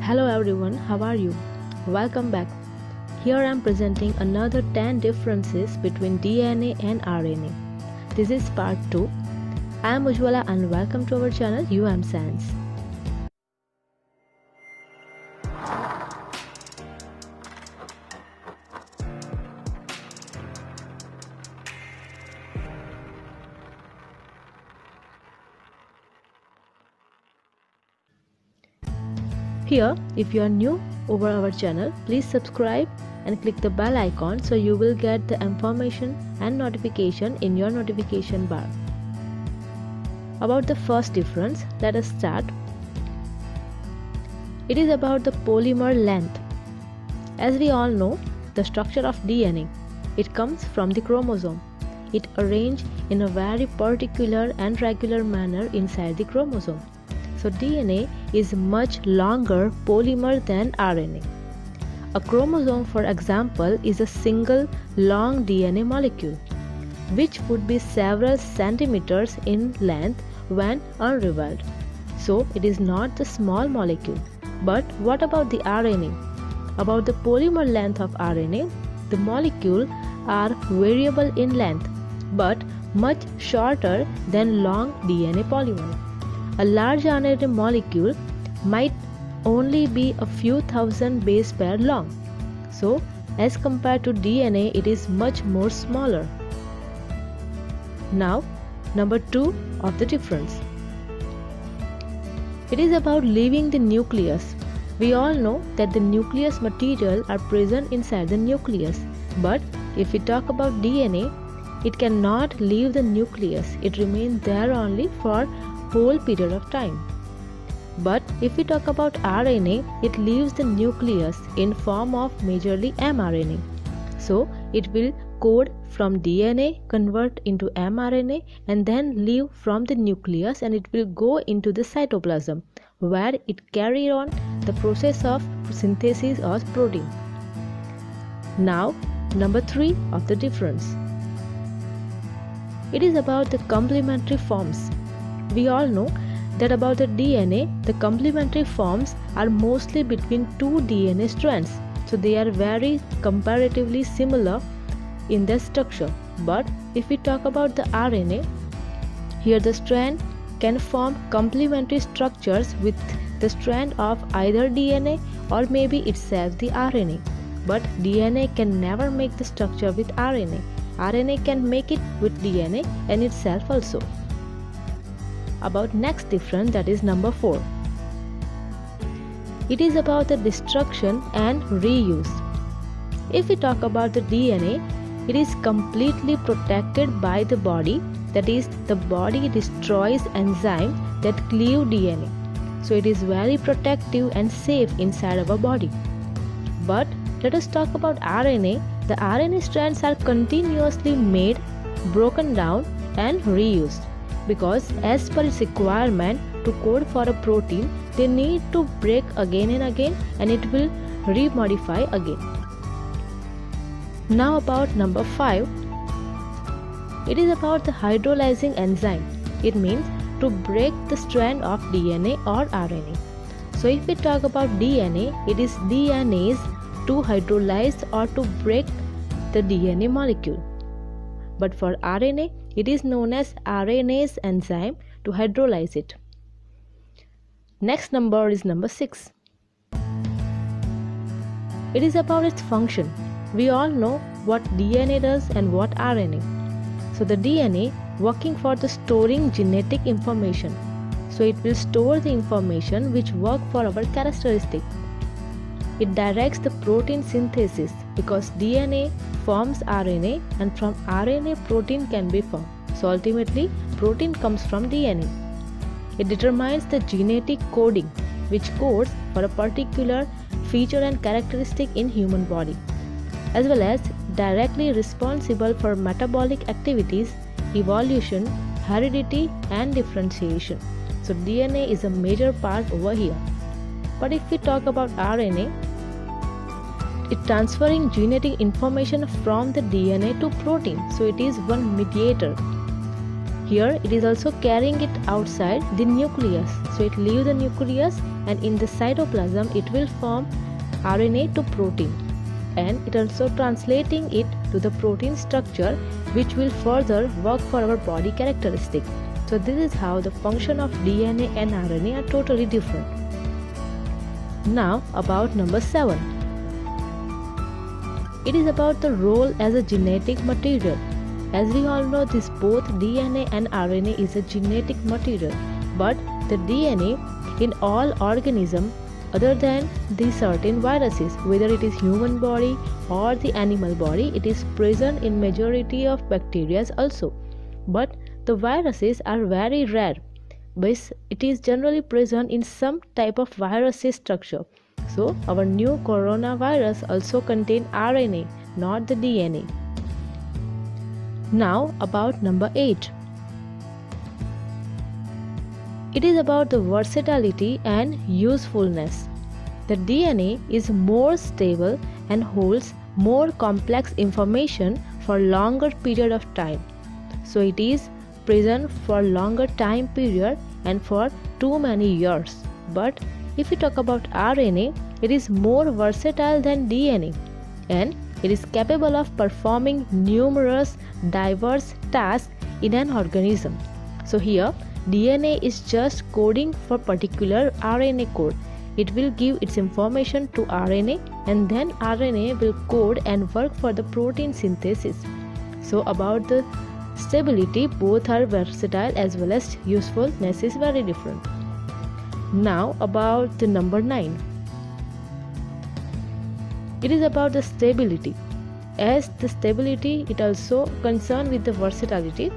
Hello everyone, how are you? Welcome back. Here I am presenting another 10 differences between DNA and RNA. This is part 2. I am Ujwala and welcome to our channel UM Science. Here, if you are new over our channel, please subscribe and click the bell icon so you will get the information and notification in your notification bar. About the first difference, let us start. It is about the polymer length. As we all know, the structure of DNA, it comes from the chromosome. It arranged in a very particular and regular manner inside the chromosome. So DNA is much longer polymer than RNA. A chromosome, for example, is a single long DNA molecule, which would be several centimeters in length when unraveled. So it is not the small molecule. But what about the RNA? About the polymer length of RNA, the molecules are variable in length, but much shorter than long DNA polymer. A large RNA molecule might only be a few thousand base pair long. So, as compared to DNA, it is much more smaller. Now, number 2 of the difference. It is about leaving the nucleus. We all know that the nucleus material are present inside the nucleus. But if we talk about DNA, it cannot leave the nucleus. It remains there only for whole period of time. But if we talk about RNA, it leaves the nucleus in form of majorly mRNA. So it will code from DNA, convert into mRNA and then leave from the nucleus, and it will go into the cytoplasm where it carry on the process of synthesis of protein. Now number 3 of the difference. It is about the complementary forms. We all know that about the DNA, the complementary forms are mostly between two DNA strands. So they are very comparatively similar in their structure. But if we talk about the RNA, here the strand can form complementary structures with the strand of either DNA or maybe itself the RNA. But DNA can never make the structure with RNA. RNA can make it with DNA and itself also. About next difference, that is number 4. It is about the destruction and reuse. If we talk about the DNA, it is completely protected by the body, that is, the body destroys enzymes that cleave DNA. So it is very protective and safe inside our body. But let us talk about RNA. The RNA strands are continuously made, broken down and reused, because as per its requirement to code for a protein, they need to break again and again, and it will remodify again. Now about number 5. It is about the hydrolyzing enzyme. It means to break the strand of DNA or RNA. So if we talk about DNA, it is DNase to hydrolyze or to break the DNA molecule. But for RNA, it is known as RNase enzyme to hydrolyze it. Next number is number 6. It is about its function. We all know what DNA does and what RNA. So the DNA working for the storing genetic information. So it will store the information which work for our characteristic. It directs the protein synthesis because DNA forms RNA and from RNA protein can be formed. So ultimately protein comes from DNA. It determines the genetic coding which codes for a particular feature and characteristic in human body, as well as directly responsible for metabolic activities, evolution, heredity and differentiation. So DNA is a major part over here. But if we talk about RNA, it transferring genetic information from the DNA to protein. So it is one mediator. Here it is also carrying it outside the nucleus. So it leaves the nucleus and in the cytoplasm it will form RNA to protein, and it also translating it to the protein structure, which will further work for our body characteristic. So this is how the function of DNA and RNA are totally different. Now about number 7. It is about the role as a genetic material. As we all know, this both DNA and RNA is a genetic material, but the DNA in all organisms other than the certain viruses, whether it is human body or the animal body, it is present in majority of bacteria also. But the viruses are very rare, but it is generally present in some type of virus structure. So our new coronavirus also contain RNA, not the DNA. Now about number 8. It is about the versatility and usefulness. The DNA is more stable and holds more complex information for longer period of time. So it is present for longer time period and for too many years. But if we talk about RNA, it is more versatile than DNA, and it is capable of performing numerous diverse tasks in an organism. So here DNA is just coding for particular RNA code. It will give its information to RNA, and then RNA will code and work for the protein synthesis. So about the stability, both are versatile as well as usefulness is very different. Now about the number 9. It is about the stability. As the stability, it also concerned with the versatility.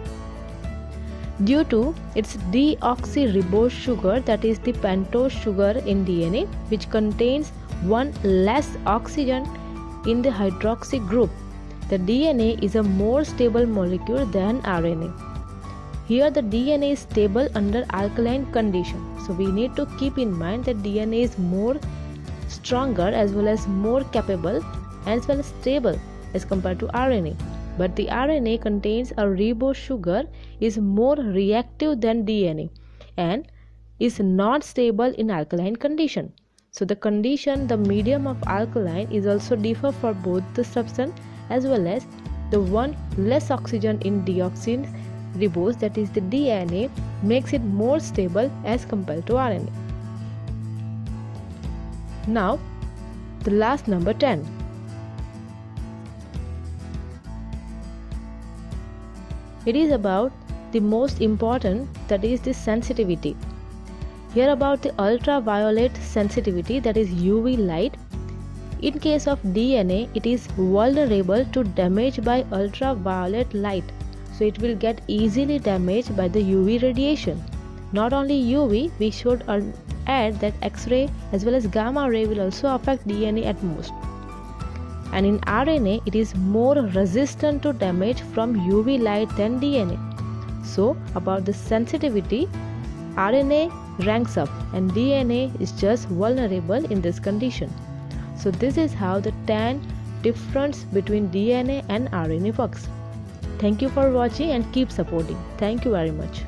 Due to its deoxyribose sugar, that is the pentose sugar in DNA, which contains one less oxygen in the hydroxy group, the DNA is a more stable molecule than RNA. Here the DNA is stable under alkaline condition. So we need to keep in mind that DNA is more stronger as well as more capable as well as stable as compared to RNA. But the RNA contains a ribose sugar, is more reactive than DNA and is not stable in alkaline condition. So the condition, the medium of alkaline is also differ for both the substance as well as the one less oxygen in deoxyribose, that is the DNA, makes it more stable as compared to RNA. Now the last number 10. It is about the most important, that is the sensitivity. Here about the ultraviolet sensitivity, that is UV light. In case of DNA, it is vulnerable to damage by ultraviolet light. So it will get easily damaged by the UV radiation. Not only UV, we should add that X-ray as well as gamma ray will also affect DNA at most. And in RNA, it is more resistant to damage from UV light than DNA. So about the sensitivity, RNA ranks up and DNA is just vulnerable in this condition. So this is how the 10 difference between DNA and RNA works. Thank you for watching and keep supporting. Thank you very much.